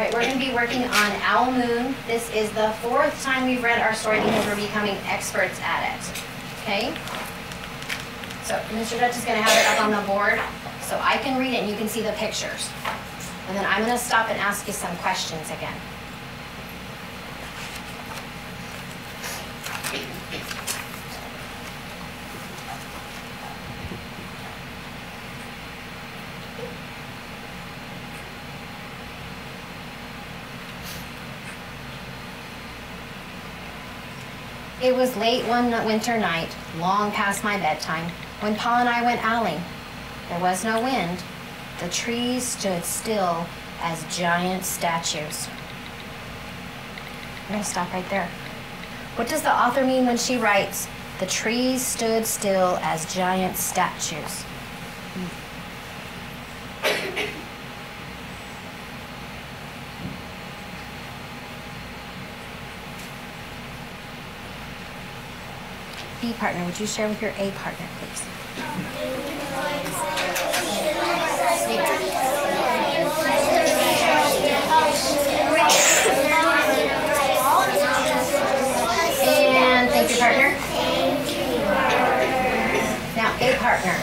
Right, we're going to be working on Owl Moon. This is the 4th time we've read our story because we're becoming experts at it. Okay? So Mr. Doetch is going to have it up on the board so I can read it and you can see the pictures. And then I'm going to stop and ask you some questions again. It was late one winter night, long past my bedtime, when Pa and I went owling. There was no wind. The trees stood still as giant statues. I'm going to stop right there. What does the author mean when she writes, "The trees stood still as giant statues"? B partner, would you share with your A partner, please? And thank you, partner. Now, A partner,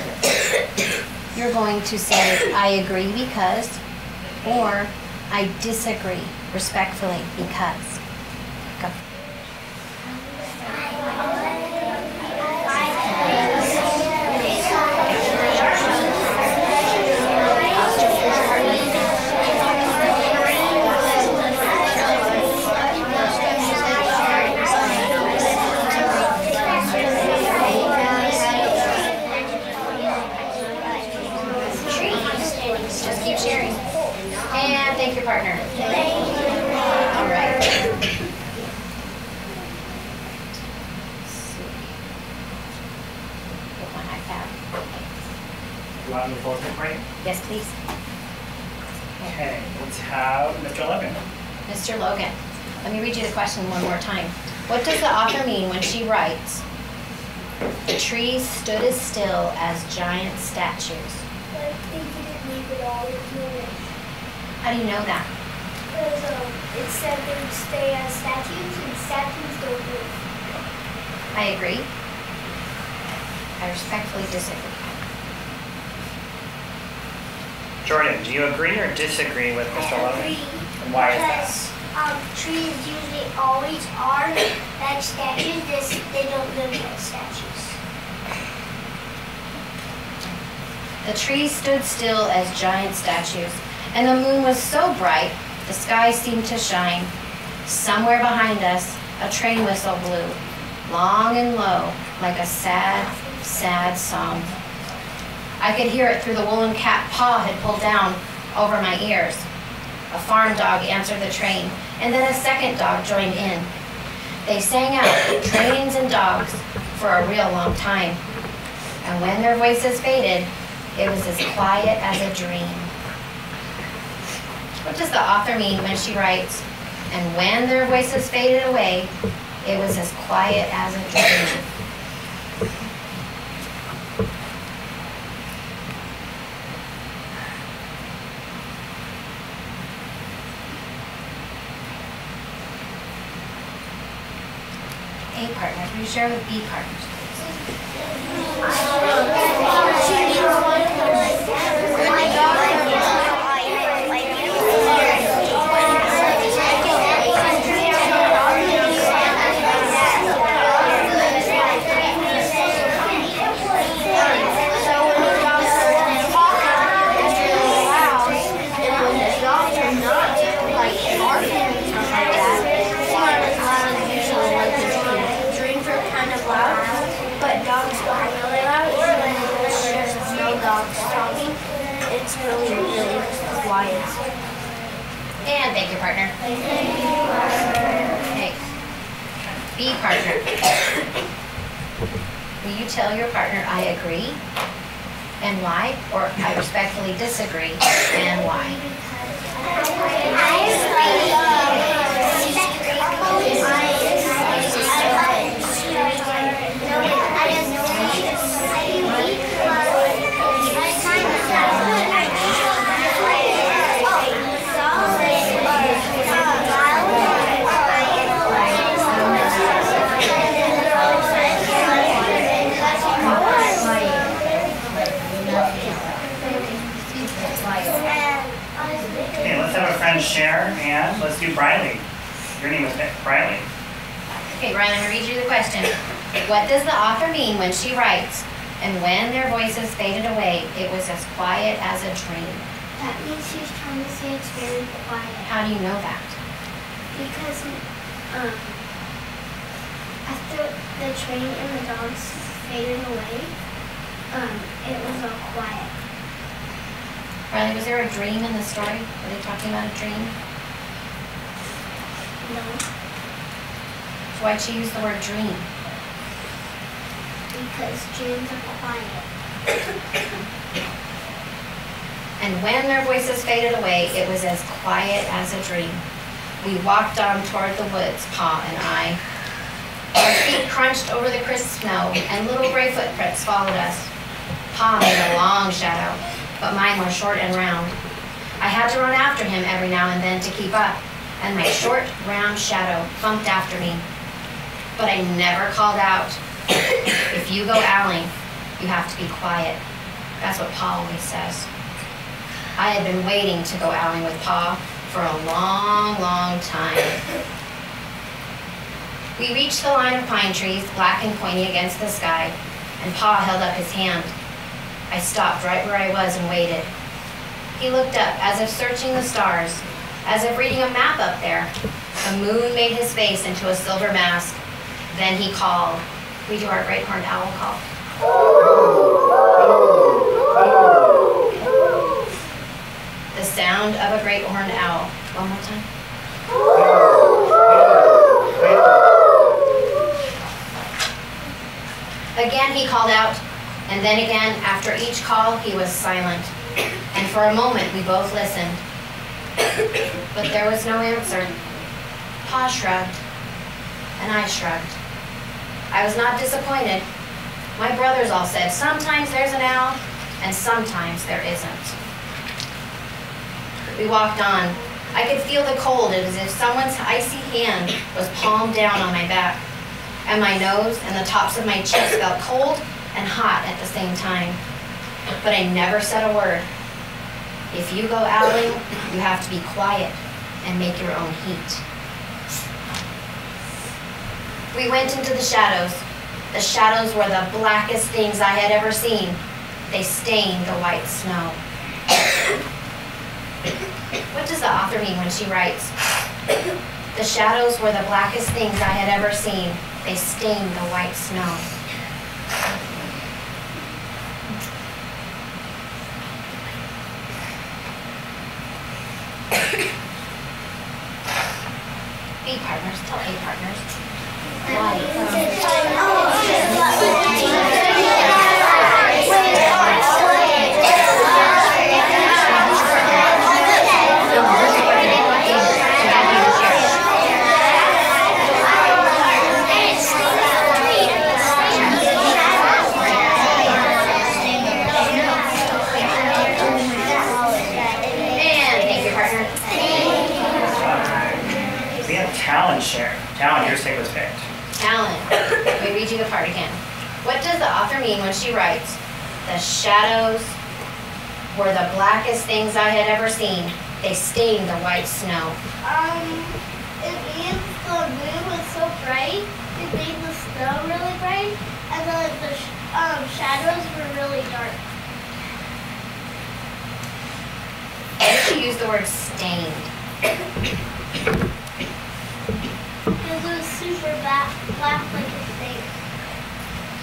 you're going to say, "I agree because," or "I disagree respectfully because." Go. Partner. All right. Get my iPad. You want me to focus for you? Yes, please. Okay, let's have Mr. Logan. Mr. Logan, let me read you the question one more time. What does the author mean when she writes, "The trees stood as still as giant statues"? Like they didn't leave it all in. How do you know that? Because it said they would stay as statues, and statues don't move. I agree. I respectfully disagree. Jordan, do you agree or disagree with Mr. Logan? Agree. And why is Because trees usually always are like statues. They don't live like statues. The trees stood still as giant statues, and the moon was so bright, the sky seemed to shine. Somewhere behind us, a train whistle blew, long and low, like a sad, sad song. I could hear it through the woolen cap Pa had pulled down over my ears. A farm dog answered the train, and then a second dog joined in. They sang out, trains and dogs, for a real long time. And when their voices faded, it was as quiet as a dream. What does the author mean when she writes, "And when their voices faded away, it was as quiet as a dream"? A partner, can you share with B partners, It's really, really quiet. And thank you, partner. Okay. B partner. Will you tell your partner, "I agree," and why? Or "I respectfully disagree," and why? Your name was Riley. Okay, Riley, I'm gonna read you the question. What does the author mean when she writes, and when their voices faded away, it was as quiet as a dream? That means she's trying to say it's very quiet. How do you know that? Because after the train and the dogs faded away, it was all quiet. Riley, was there a dream in the story? Were they talking about a dream? No. So why'd she use the word dream? Because dreams are quiet. And when their voices faded away, it was as quiet as a dream. We walked on toward the woods, Pa and I. Our feet crunched over the crisp snow, and little gray footprints followed us. Pa made a long shadow, but mine were short and round. I had to run after him every now and then to keep up, and my short, round shadow bumped after me. But I never called out. If you go owling, you have to be quiet. That's what Pa always says. I had been waiting to go owling with Pa for a long, long time. We reached the line of pine trees, black and pointy against the sky, and Pa held up his hand. I stopped right where I was and waited. He looked up as if searching the stars, as if reading a map up there. The moon made his face into a silver mask. Then he called. We do our great horned owl call. The sound of a great horned owl. One more time. Again he called out, and then again, after each call, he was silent. And for a moment, we both listened. But there was no answer. Pa shrugged, and I shrugged. I was not disappointed. My brothers all said, sometimes there's an owl, and sometimes there isn't. We walked on. I could feel the cold as if someone's icy hand was palmed down on my back, and my nose and the tops of my cheeks felt cold and hot at the same time. But I never said a word. If you go owling, you have to be quiet and make your own heat. We went into the shadows. The shadows were the blackest things I had ever seen. They stained the white snow. What does the author mean when she writes, the shadows were the blackest things I had ever seen. They stained the white snow. B partners, tell A partners. Talon share. Talon, your stick was picked. Talon. Let me read you the part again. What does the author mean when she writes, the shadows were the blackest things I had ever seen. They stained the white snow. It means the moon was so bright, it made the snow really bright, and the shadows were really dark. Why did she use the word stained? Because it was super black like a snake.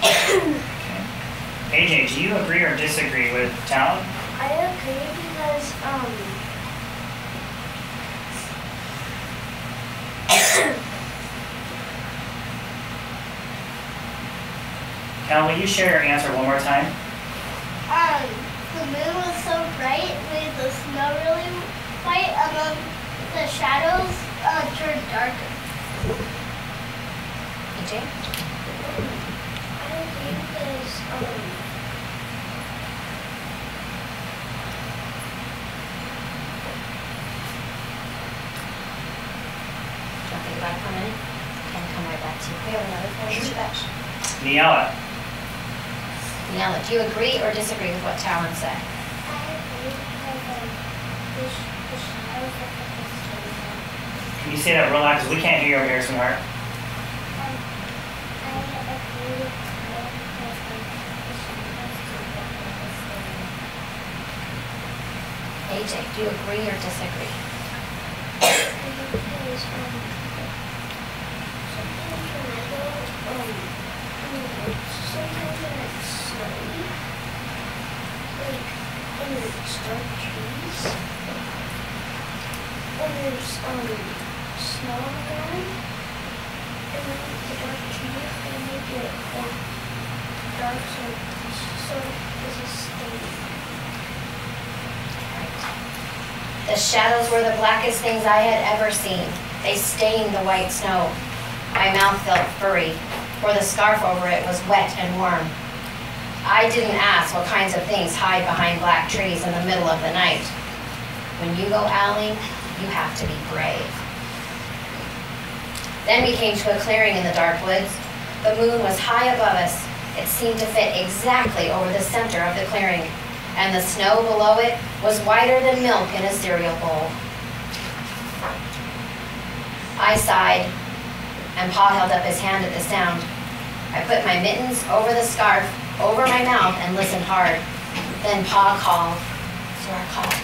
Okay. AJ, do you agree or disagree with Talon? I agree because, Talon, will you share your answer one more time? the moon was so bright, it made the snow really white, and then the shadows turned darker. AJ? I think because, Don't think about it for a minute. And come right back to you. We have another question, Doetch. Niella. Niella, do you agree or disagree with what Talon said? I agree because the shadows are Can you say that real loud? Because we can't hear you over here, sweetheart. AJ, do you agree or disagree? Sometimes when it's snowy, like in the dark trees, when there's snow on the ground, and then the dark trees, they make it like dark, so it's a stain. The shadows were the blackest things I had ever seen. They stained the white snow. My mouth felt furry, for the scarf over it was wet and warm. I didn't ask what kinds of things hide behind black trees in the middle of the night. When you go owling, you have to be brave. Then we came to a clearing in the dark woods. The moon was high above us. It seemed to fit exactly over the center of the clearing, and the snow below it was whiter than milk in a cereal bowl. I sighed, and Pa held up his hand at the sound. I put my mittens over the scarf, over my mouth, and listened hard. Then Pa called. So I called.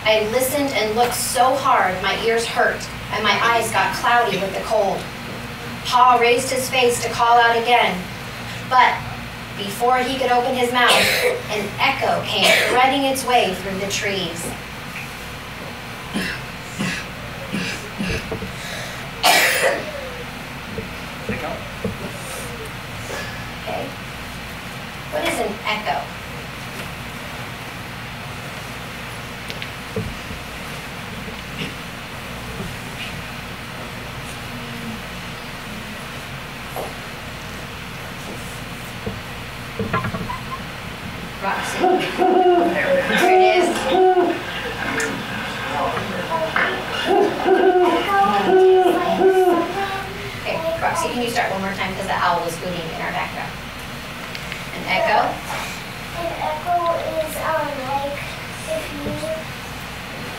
I listened and looked so hard my ears hurt and my eyes got cloudy with the cold. Pa raised his face to call out again, but before he could open his mouth, an echo came threading its way through the trees. Okay. What is an echo? Roxy. Here it is. Okay, Roxy, can you start one more time because the owl was hooting in our background? An echo? An echo is like if you're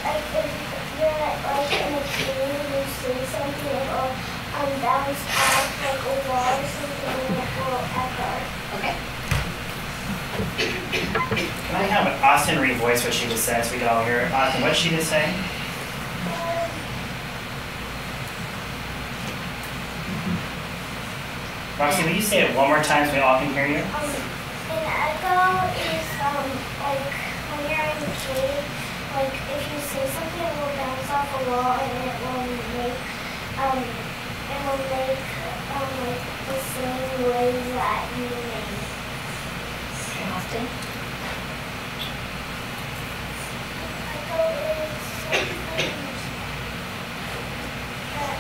like in a cave and you say something, it will bounce off like a wall or something and it will echo. Okay. Can I have Austin revoice what she just said so we can all hear it? Austin, what did she just say? Roxy, will you say it one more time so we all can hear you? An echo is like when you're in the cave, like if you say something, it will bounce off a wall and it will make like the same waves that you made. Austin? Echo is something that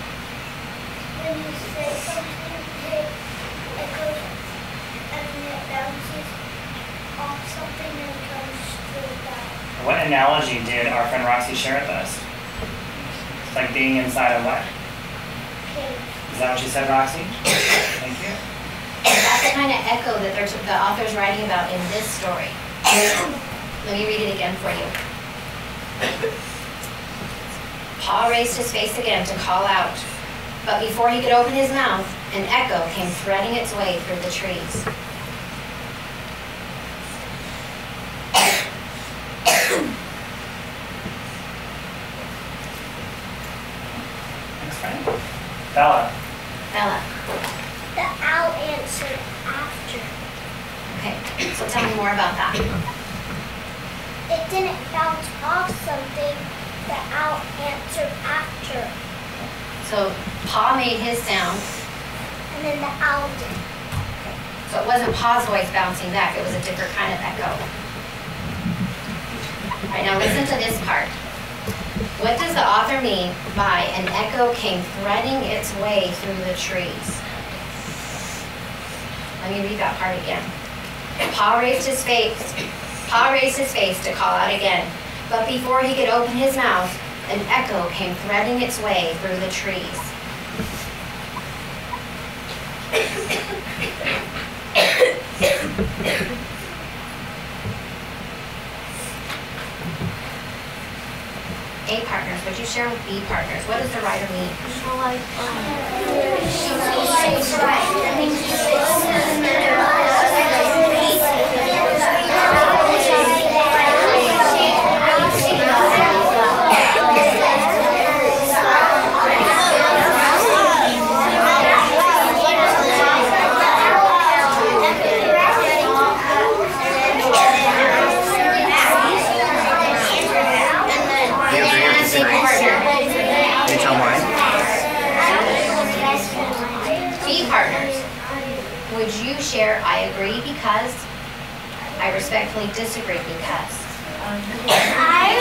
when you say something, it echoes and it bounces off something and comes straight back. What analogy did our friend Roxy share with us? It's like being inside a what? Cave. Is that what you said, Roxy? Thank you. That's the kind of echo that the author's writing about in this story. Let me read it again for you. Pa raised his face again to call out, but before he could open his mouth, an echo came threading its way through the trees. Next friend. Bella. Bella. The owl answered after. Okay, so tell me more about that. It didn't bounce off something. The owl answered after. So Pa made his sound, And then the owl did. so it wasn't Pa's voice bouncing back, it was a different kind of echo. All right, now listen to this part. What does the author mean by an echo came threading its way through the trees? Let me read that part again. Pa raised his face to call out again, but before he could open his mouth, an echo came threading its way through the trees. A partners, would you share with B partners? What does the writer mean? So like, that means he sits in the middle. Would you share, I agree because, I respectfully disagree because? I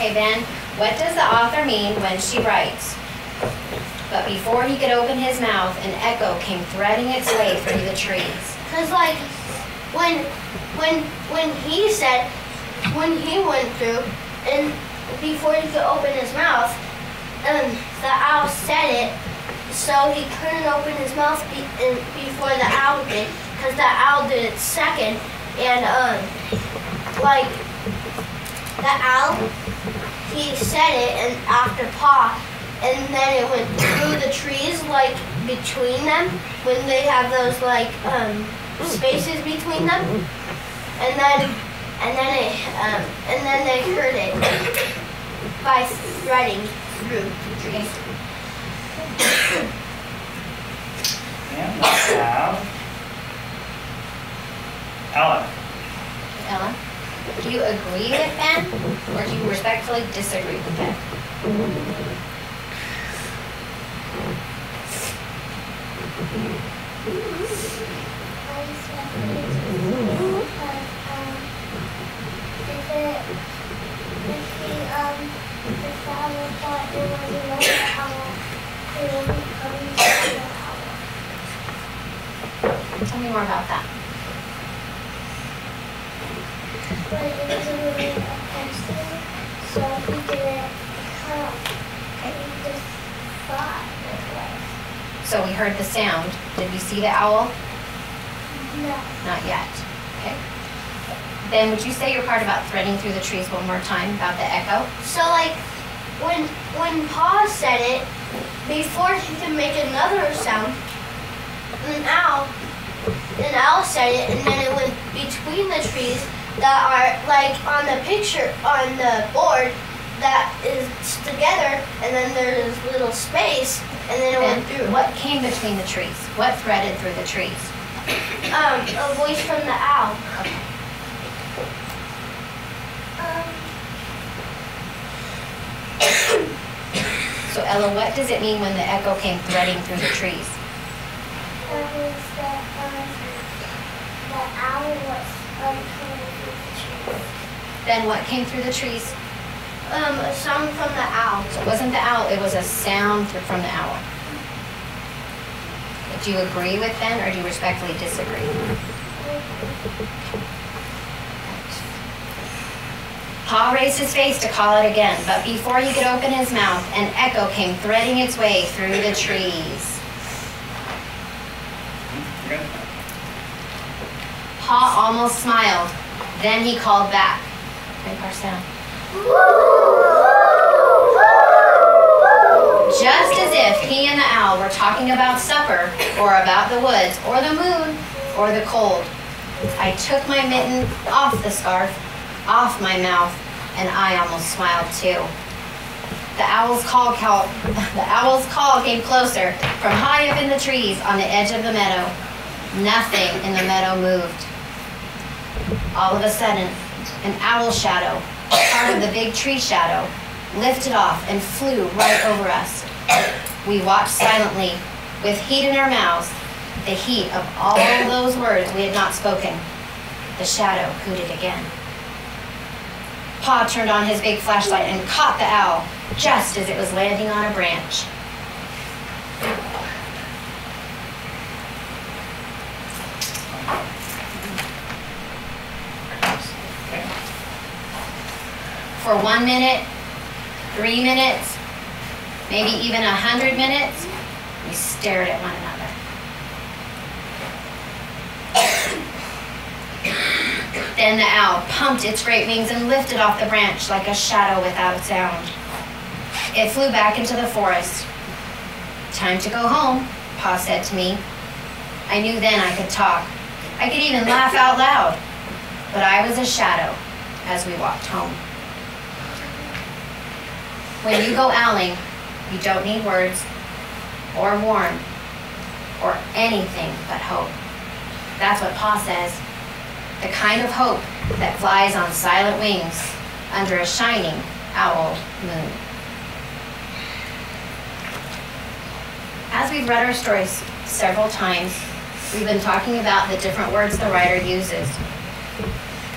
Okay, Ben, what does the author mean when she writes, but before he could open his mouth, an echo came threading its way through the trees? Because like when he said, when he went through and before he could open his mouth, the owl said it, so he couldn't open his mouth before the owl did, because the owl did it second, and like the owl, he said it and after Pa, and then it went through the trees, like between them, when they have those like spaces between them, and then they heard it by threading through the trees. And let's have Ella. Ella, do you agree with Ben, or do you respectfully disagree with Ben? Tell me more about that. But it was a really offensive, so he didn't come. He just thought it was. So we heard the sound. Did we see the owl? No. Not yet. Okay. Ben, would you say your part about threading through the trees one more time about the echo? So like when Pa said it, before he could make another sound, an owl said it, and then it went between the trees that are like on the picture on the board that is together, and then there's a little space, and then it went through. What came between the trees? What threaded through the trees? A voice from the owl. Okay. So Ella, what does it mean when the echo came threading through the trees? That means that the owl was coming through the trees. Then what came through the trees? A sound from the owl. So it wasn't the owl, it was a sound from the owl. Do you agree with Ben, or do you respectfully disagree? Pa raised his face to call it again, but before he could open his mouth, an echo came threading its way through the trees. Good. Pa almost smiled. Then he called back. Great bar sound. Just as if he and the owl were talking about supper, or about the woods, or the moon, or the cold. I took my mitten off the scarf, off my mouth, and I almost smiled too. The owl's call came closer from high up in the trees on the edge of the meadow. Nothing in the meadow moved. All of a sudden, an owl shadow, part of the big tree shadow, lifted off and flew right over us. We watched silently, with heat in our mouths, the heat of all those words we had not spoken. The shadow hooted again. Pa turned on his big flashlight and caught the owl just as it was landing on a branch. For 1 minute, 3 minutes, maybe even 100 minutes, we stared at one another. Then the owl pumped its great wings and lifted off the branch like a shadow without a sound. It flew back into the forest. "Time to go home," Pa said to me. I knew then I could talk. I could even laugh out loud. But I was a shadow as we walked home. When you go owling, you don't need words or warn or anything but hope. That's what Pa says. The kind of hope that flies on silent wings under a shining owl moon. As we've read our stories several times, we've been talking about the different words the writer uses.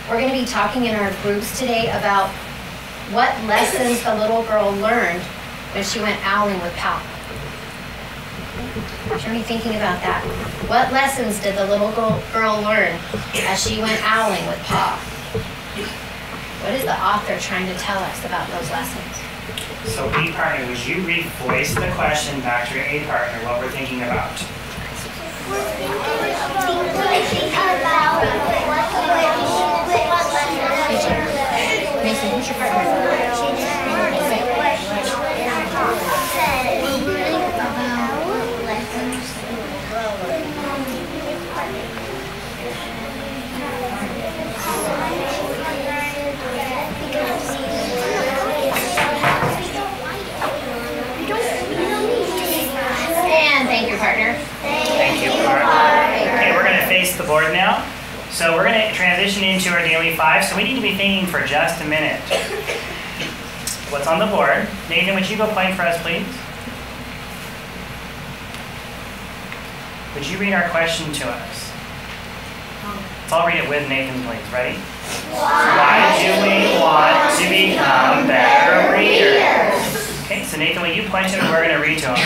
We're going to be talking in our groups today about what lessons the little girl learned when she went owling with Pa. Should be thinking about that. What lessons did the little girl learn as she went owling with Pa? What is the author trying to tell us about those lessons? So A partner, would you revoice the question back to your A partner, what we're thinking about? Mason, who's your partner? And thank your partner. Thank you, partner. Okay, we're going to face the board now. So we're going to transition into our daily 5. So we need to be thinking for just a minute. What's on the board? Nathan, would you go point for us, please? Would you read our question to us? So I'll read it with Nathan, please. Ready? Why do we want to become better readers? Okay, so Nathan, will you point to him and we're going to read to him.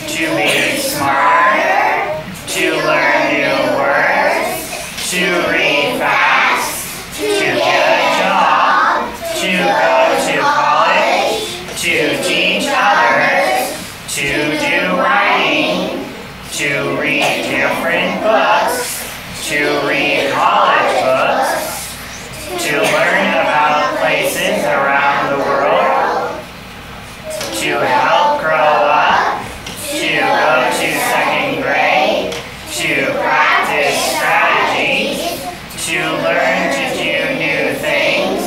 To be smarter, to learn new words, to read fast, to get a job, to go to college, to teach others, to do writing, to read different books, to read college books, to learn about places around the world, to help grow up, to go to 2nd grade, to practice strategies, to learn to do new things,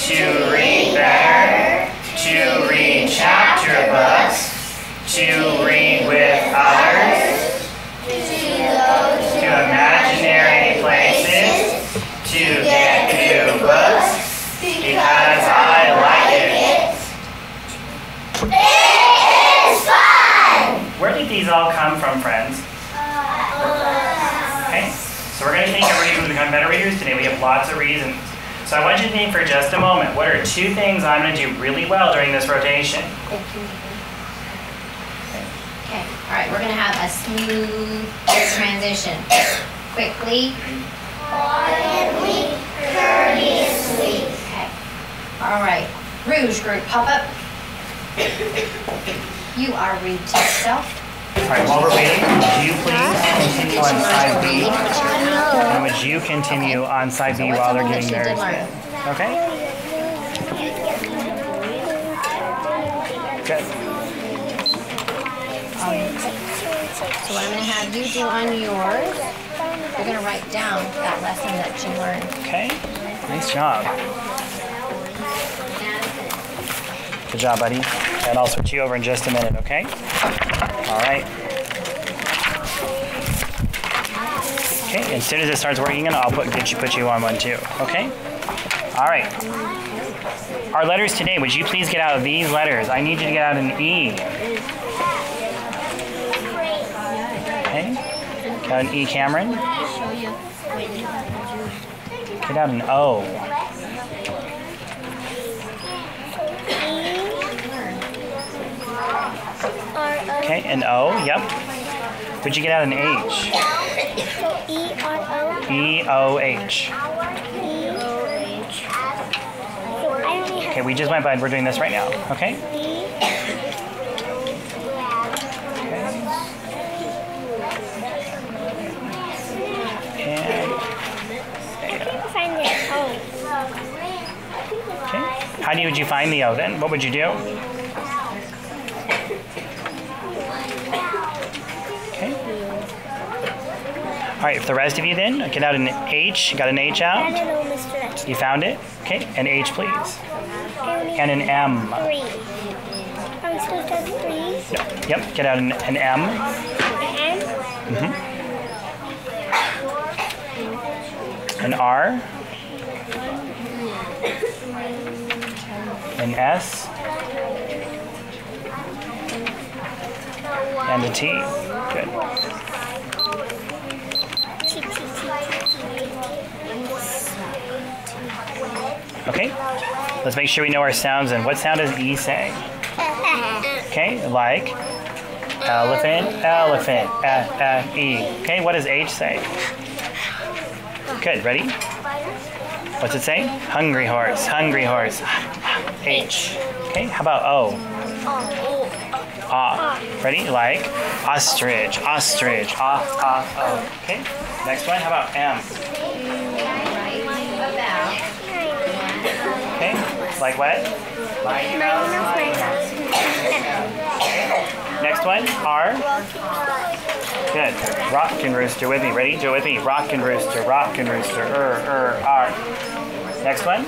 to read better, to read chapter books, to read with others, to imaginary places, to get new books, because I like it. It is fun! Where did these all come from, friends? Okay, so we're going to think of reasons to become better readers today. We have lots of reasons. So I want you to think for just a moment, what are 2 things I'm going to do really well during this rotation? Okay, all right, we're going to have a smooth transition. Quickly. Quietly, courteously. Okay, all right. Rouge group, pop up. You are read to yourself. All right, while we're waiting, would you please continue on side B? And would you continue on side B while they're getting theirs? Okay? Good. So what I'm going to have you do on yours, you're going to write down that lesson that you learned. Okay, nice job. Good job, buddy. And I'll switch you over in just a minute, okay? All right. Okay, as soon as it starts working, I'll put you on one too, okay? All right. Our letters today, would you please get out these letters? I need you to get out an E. Okay. Get out an E, Cameron. Get out an O. Okay, an O, yep. What'd you get out an H? E-R-O. E-O-H. Okay, we just went by, we're doing this right now, okay? And, Find it. okay. How would you find the O then? What would you do? Okay. All right, for the rest of you then, get out an H. Got an H out? You found it? Okay, an H please. And an M. Are we supposed to have three? No. Yep, get out an M. An M? Mm-hmm. An R. An S. And a T. Good. Okay, let's make sure we know our sounds. And what sound does E say? Okay, like elephant, elephant, E. Okay, what does H say? Good, ready? What's it say? Hungry horse, hungry horse. H. Okay, how about O? Ah. Ready? Like ostrich, ostrich, O. Okay, next one, how about M? Okay, like what? Next one, R. Good. Rockin' rooster with me. Ready? Do it with me. Rockin' rooster, R. Next one.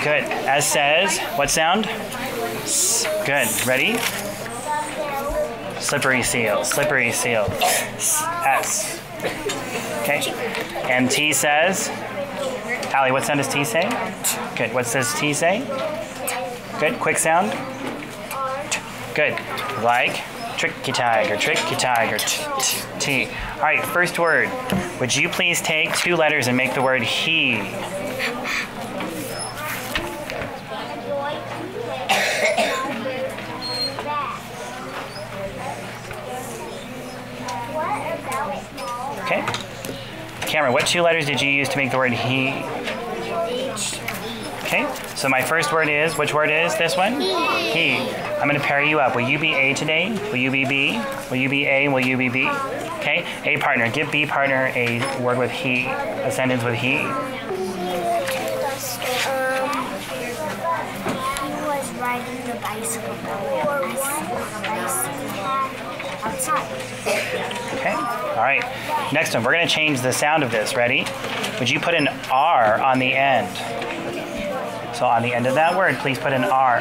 Good. S says, what sound? S. Good. Ready? Slippery seal, slippery seal. S. Okay. And T says, Allie, what sound does T say? Good. What does T say? Good. Quick sound. Good. Like tricky tiger, T. All right, first word. Would you please take two letters and make the word he? Okay. Cameron, what two letters did you use to make the word he? Okay, so my first word is, which word is this one? He. I'm going to pair you up. Will you be A today? Will you be B? Will you be A and will you be B? Okay, A partner. Give B partner a word with he, a sentence with he. He was riding the bicycle. Outside. Okay, all right. Next one, we're going to change the sound of this. Ready? Would you put an R on the end? So on the end of that word, please put an R.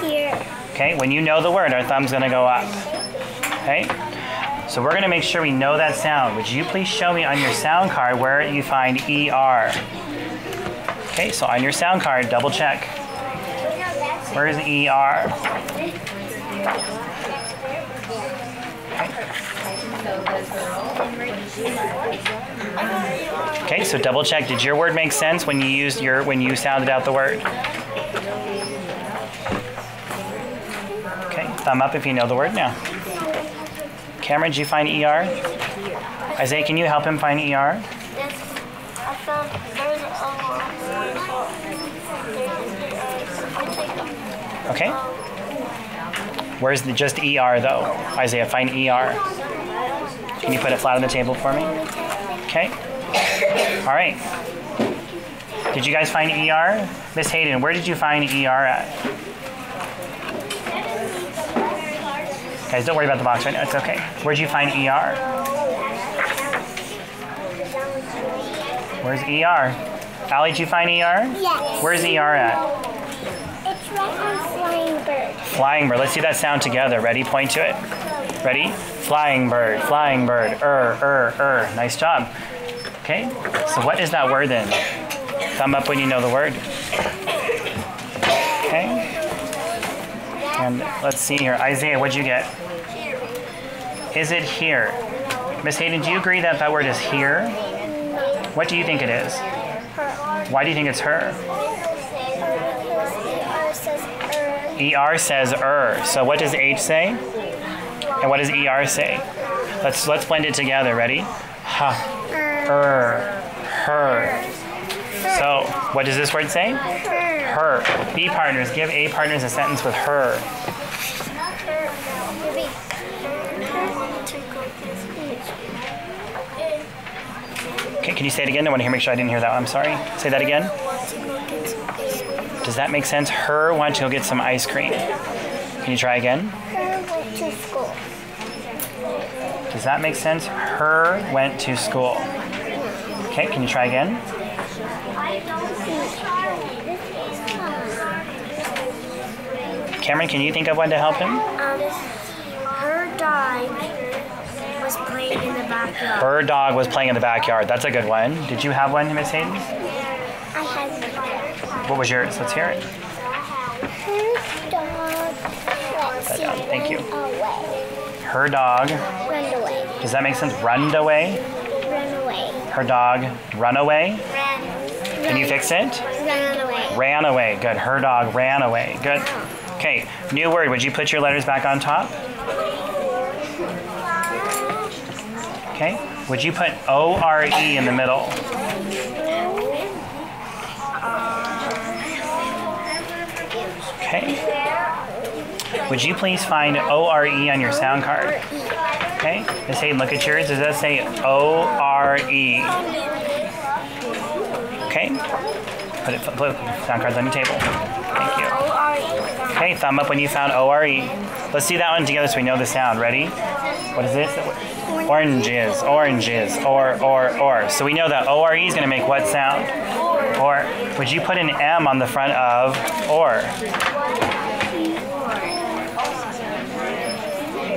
Here. Okay, when you know the word, our thumb's gonna go up. Okay? So we're gonna make sure we know that sound. Would you please show me on your sound card where you find ER? Okay, so on your sound card, double check. Where is ER? Okay, so double check. Did your word make sense when you sounded out the word? Okay, thumb up if you know the word now. Cameron, did you find ER? Isaiah, can you help him find ER? Okay. Where's just ER though? Isaiah, find ER. Can you put it flat on the table for me? Okay. All right. Did you guys find ER? Miss Hayden, where did you find ER at? Guys, don't worry about the box right now. It's okay. Where'd you find ER? Where's ER? Allie, did you find ER? Yes. Where's ER at? It's right on flying bird. Flying bird. Let's see that sound together. Ready? Point to it. Ready? Flying bird, flying bird. Nice job. Okay. So what is that word then? Thumb up when you know the word. Okay. And let's see here. Isaiah, what'd you get? Is it here? Miss Hayden, do you agree that that word is here? What do you think it is? Why do you think it's her? ER says So what does H say? And what does ER say? Let's blend it together. Ready? Her. So what does this word say? Her. B partners, give A partners a sentence with her. Okay, can you say it again? I want to make sure I didn't hear that. I'm sorry. Say that again. Does that make sense? Her wants to go get some ice cream. Can you try again? Her went to school. Does that make sense? Her went to school. Okay, can you try again? Cameron, can you think of one to help him? Her dog was playing in the backyard. Her dog was playing in the backyard. That's a good one. Did you have one, Miss Hayden? I had one. What was yours? Let's hear it. Her dog, Thank you. away. Her dog. Run away. Does that make sense? Run away? Run away. Her dog run away? Ran. Can you fix it? Ran away. Ran away. Good. Her dog ran away. Good. Okay, new word. Would you put your letters back on top? Okay. Would you put O-R-E in the middle? Okay. Would you please find O-R-E on your sound card? Okay. Miss Hayden, look at yours. Does that say O-R-E? Okay. Put sound cards on your table. Thank you. Okay, thumb up when you found O-R-E. Let's do that one together so we know the sound. Ready? What is this? Oranges, oranges, or. So we know that O-R-E is going to make what sound? Or. Would you put an M on the front of or?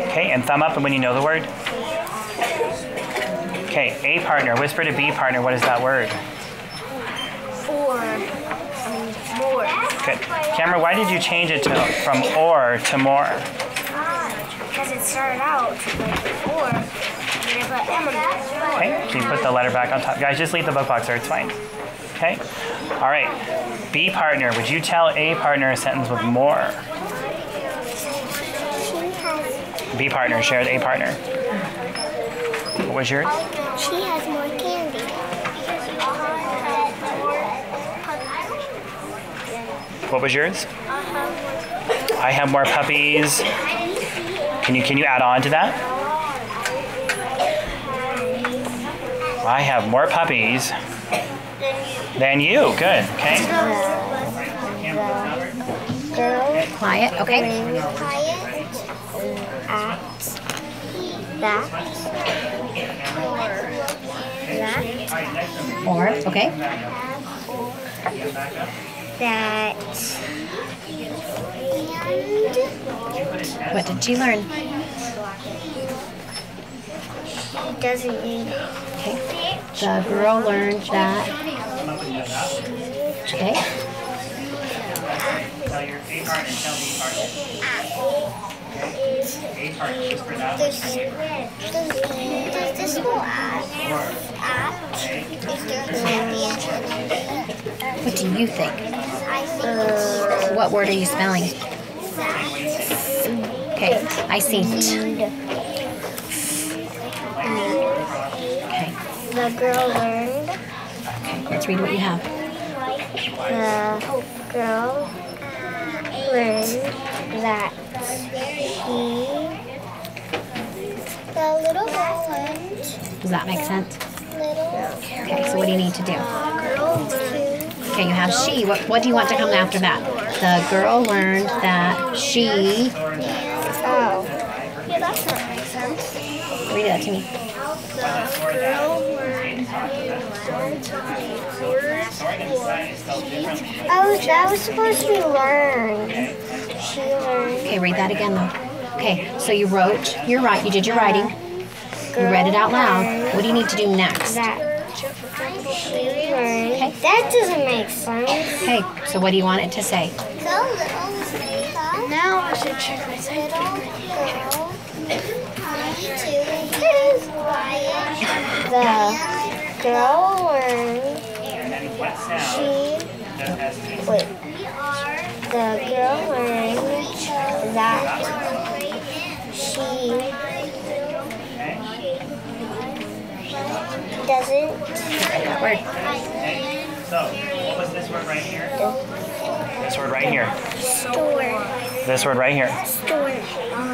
Okay, and thumb up when you know the word. Okay, A partner. Whisper to B partner. What is that word? More. Good. Cameron, why did you change it from or to more? Because it started out like or, and I put M on it. Okay, so you put the letter back on top. Guys, just leave the book box there. It's fine. Okay. All right. B partner. Would you tell A partner a sentence with more? B partner. Share with A partner. What was yours? She has more candy. What was yours? I have more puppies. Can you add on to that? I have more puppies than you. Good. Okay. Quiet, okay. Or, okay. What did she learn? She doesn't need. Okay. The girl learned that. Okay. Tell your A partner, tell B partner. A partner, whisper that. Does this go at? Is there a championship? What do you think? I think What word are you spelling? Okay, I see. Okay, the girl learned. let's read what you have. The girl learned that the little girl learned. Does that make sense? Okay, Okay, so what do you need to do? girl learned. Okay, you have she. What do you want to come after that? The girl learned that she. Oh. Yeah, that's not make sense. Read that to me. The girl learned. Oh, that was supposed to be learned. She learned. Okay, read that again though. Okay, so you wrote. You're right. You did your writing. You read it out loud. What do you need to do next? That she learned. Okay. That doesn't make sense. Okay, so what do you want it to say? Now I should check my side. The girl learned. And then what sound She. has Wait. The girl learned that she doesn't. Okay. So, what was this word right here? This word right here. Store. This word right here. Store.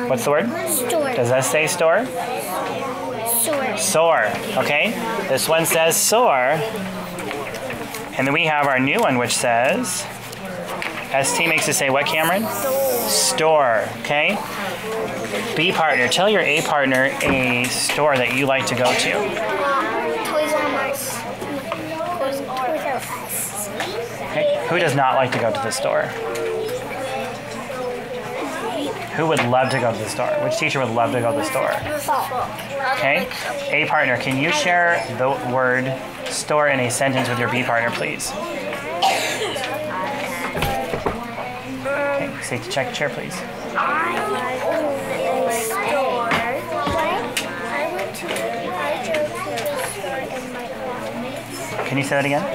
What's the word? Store. Does that say store? Store. Soar. Okay. This one says soar. And then we have our new one which says, ST makes it say what, Cameron? Store. Okay. B partner. Tell your A partner a store that you like to go to. Toys R Us. Okay. Who does not like to go to the store? Who would love to go to the store? Which teacher would love to go to the store? Okay. A partner, can you share the word store in a sentence with your B partner, please? Okay. Say to check chair, please. I own a store. I drove to the store in my own. Can you say that again? I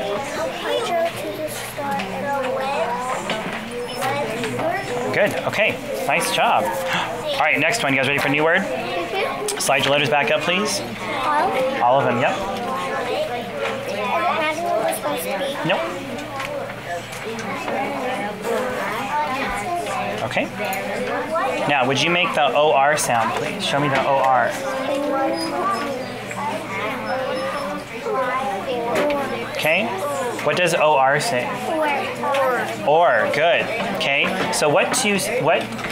drove to the store in Good. Okay. Nice job. All right, next one. You guys ready for a new word? Slide your letters back up, please. All of them, yep. Nope. Okay. Now, would you make the OR sound, please? Show me the OR. Okay. What does OR say? Or. Good. Okay. So what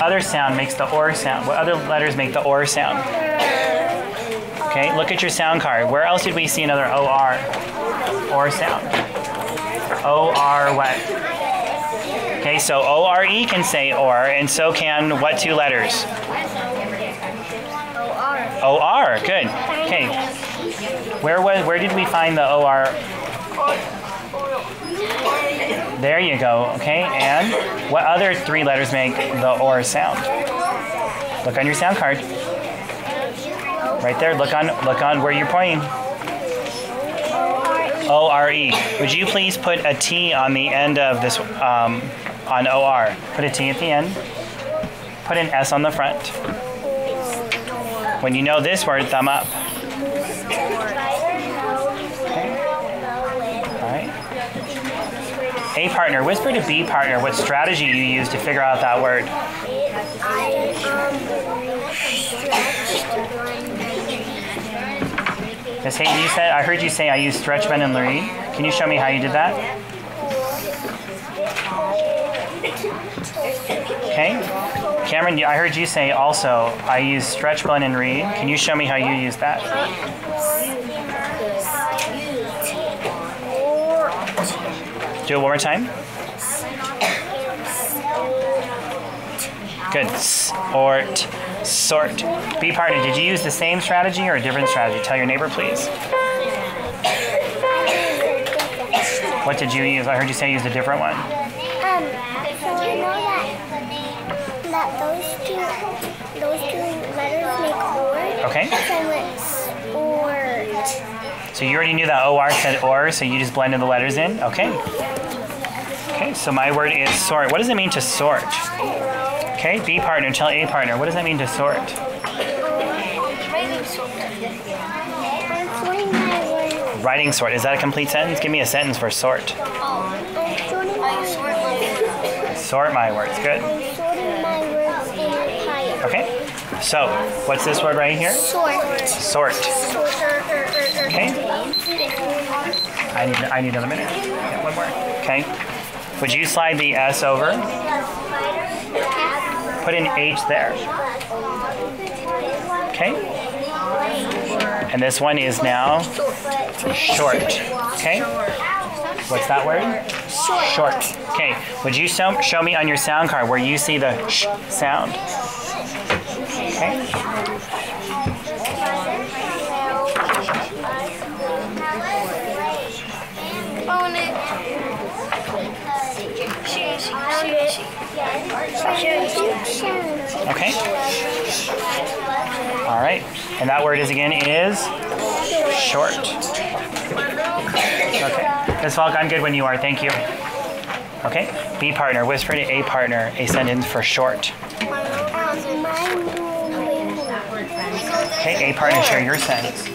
other sound makes the OR sound? What other letters make the OR sound? Okay. Look at your sound card. Where else did we see another OR? OR sound. OR what? Okay. So ORE can say OR, and so can what two letters? OR. Good. Okay. Where did we find the OR? There you go, okay? And what other three letters make the OR sound? Look on your sound card. Right there, look on where you're pointing. O-R-E. Would you please put a T on the end of this, on O-R. Put a T at the end. Put an S on the front. When you know this word, thumb up. A partner, whisper to B partner what strategy you use to figure out that word. Miss Hayden, I heard you say I use stretch, bend, and read. Can you show me how you did that? Okay. Cameron, I heard you say also I use stretch, bend, and read. Can you show me how you use that? Do it one more time. Good. Sort. B partner, did you use the same strategy or a different strategy? Tell your neighbor, please. What did you use? I heard you say you used a different one. So I know that those two letters make OR. Okay. So it's OR. So you already knew that OR said OR, so you just blended the letters in? Okay. Okay, so my word is sort. What does it mean to sort? Okay, B partner, tell A partner. What does that mean to sort? Writing sort. Is that a complete sentence? Give me a sentence for sort. Sort my words. Good. Okay. So, what's this word right here? Sort. Okay. I need another minute. Yeah, one more. Okay. Would you slide the S over? Put an H there. Okay. And this one is now short. Okay. What's that word? Short. Okay. Would you show me on your sound card where you see the sh sound? Okay. Okay. All right. And that word is short. Okay. Ms. Falk, I'm good when you are. Thank you. Okay? B partner, whisper to A partner a sentence for short. Okay, A partner, share your sentence.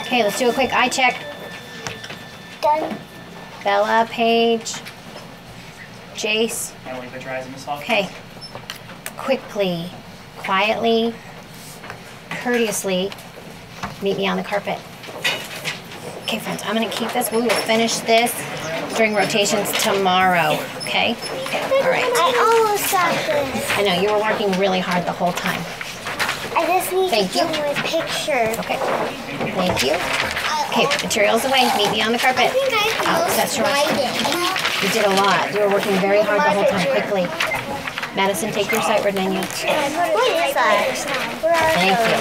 Okay, let's do a quick eye check. Done. Bella, Paige, Jace. Emily, put your eyes in the salt. Okay. Quickly, quietly, courteously, meet me on the carpet. Okay, friends, I'm gonna keep this. We will finish this during rotations tomorrow, okay? All right. I almost got this. I know, you were working really hard the whole time. I just need Thank to you. get my picture. Okay, thank you. Okay, materials away, meet me on the carpet. I think I Out, almost that's your right. writing. You did a lot. You were working very hard the whole time, quickly. Madison, take your sight word menu. What is that? Thank you.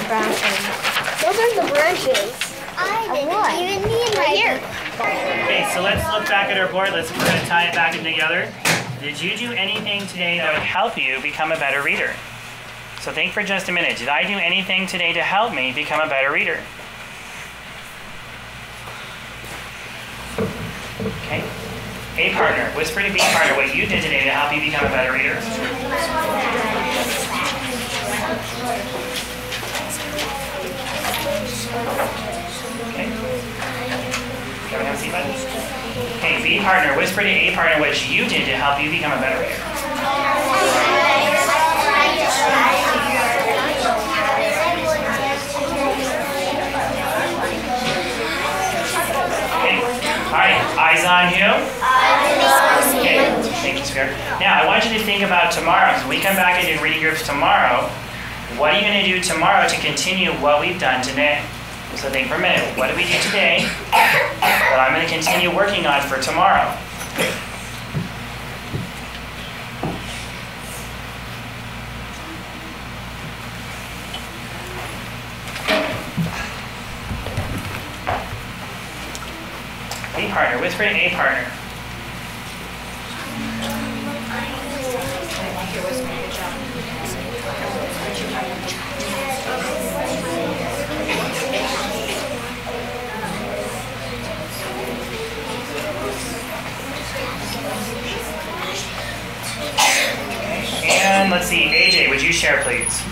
Those are the branches. I didn't even need my ear. Okay, so let's look back at our board. We're going to tie it back in together. Did you do anything today that would help you become a better reader? So think for just a minute. Did I do anything today to help me become a better reader? Okay. A partner, whisper to B partner what you did today to help you become a better reader. Okay. Kevin, have a seat button. Okay, B partner, whisper to A partner what you did to help you become a better reader. All right, eyes on you. Okay, thank you, Square. Now, I want you to think about tomorrow. So we come back and do reading groups tomorrow. What are you going to do tomorrow to continue what we've done today? So think for a minute. What did we do today that I'm going to continue working on for tomorrow? B partner, whisper to A partner. And let's see, AJ, would you share, please?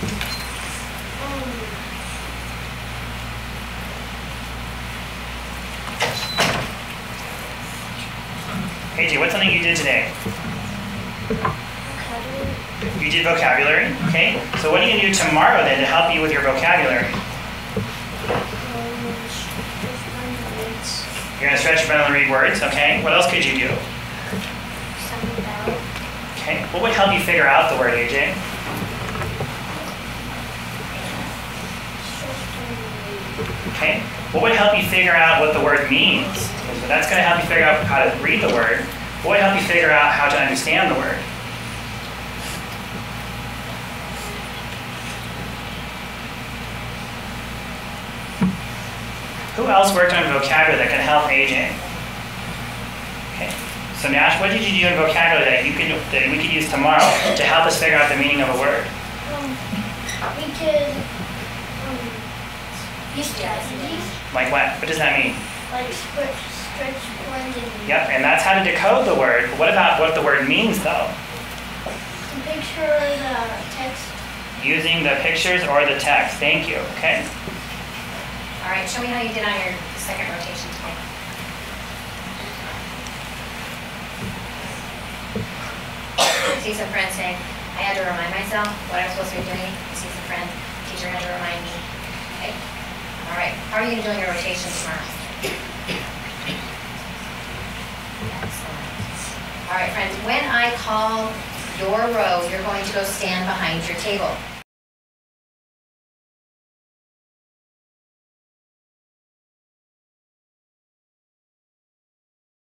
AJ, what's something you did today? You did vocabulary, okay? So what are you going to do tomorrow then to help you with your vocabulary? You're going to stretch your brain and read words, okay? What else could you do? Okay, what would help you figure out the word, AJ? Okay, what would help you figure out what the word means? So that's going to help you figure out how to read the word. What would help you figure out how to understand the word? Who else worked on vocabulary that can help AJ? Okay. So Nash, what did you do in vocabulary that we could use tomorrow to help us figure out the meaning of a word? We could use strategies. Like what? What does that mean? Like stretch, blend, and Yep, and that's how to decode the word. But what about what the word means though? to picture the text. Using the pictures or the text. Thank you. Okay. All right, show me how you did on your second rotation today. See some friends saying, I had to remind myself what I was supposed to be doing. See some friends, teacher had to remind me. Okay. All right, how are you going to do on your rotation tomorrow? Excellent. All right, friends, when I call your row, you're going to go stand behind your table.